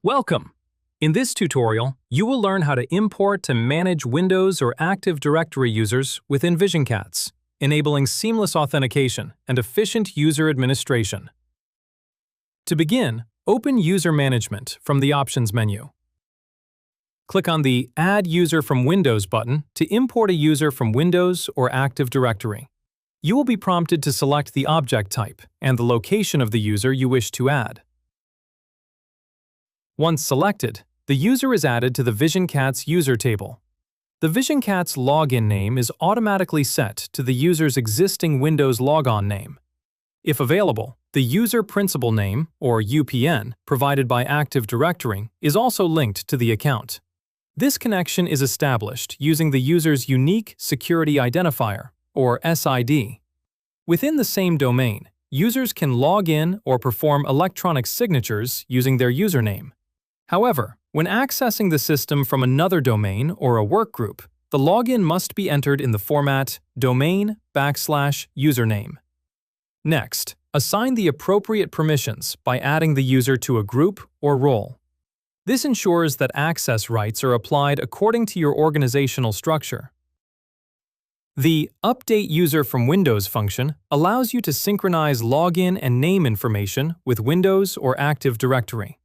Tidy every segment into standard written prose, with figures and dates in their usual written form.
Welcome! In this tutorial, you will learn how to import and manage Windows or Active Directory users within visionCATS, enabling seamless authentication and efficient user administration. To begin, open User Management from the Options menu. Click on the Add User from Windows button to import a user from Windows or Active Directory. You will be prompted to select the object type and the location of the user you wish to add. Once selected, the user is added to the visionCATS user table. The visionCATS login name is automatically set to the user's existing Windows logon name. If available, the user principal name, or UPN, provided by Active Directory is also linked to the account. This connection is established using the user's unique security identifier, or SID. Within the same domain, users can log in or perform electronic signatures using their username. However, when accessing the system from another domain or a workgroup, the login must be entered in the format domain/username. Next, assign the appropriate permissions by adding the user to a group or role. This ensures that access rights are applied according to your organizational structure. The Update User from Windows function allows you to synchronize login and name information with Windows or Active Directory.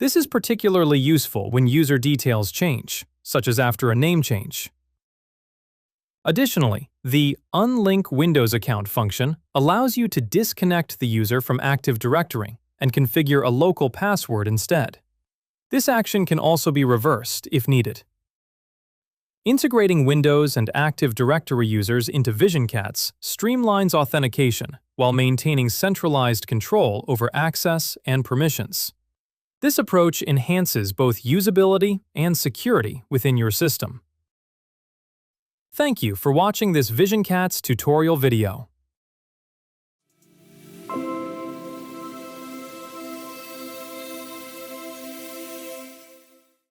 This is particularly useful when user details change, such as after a name change. Additionally, the Unlink Windows Account function allows you to disconnect the user from Active Directory and configure a local password instead. This action can also be reversed if needed. Integrating Windows and Active Directory users into visionCATS streamlines authentication while maintaining centralized control over access and permissions. This approach enhances both usability and security within your system. Thank you for watching this visionCATS tutorial video.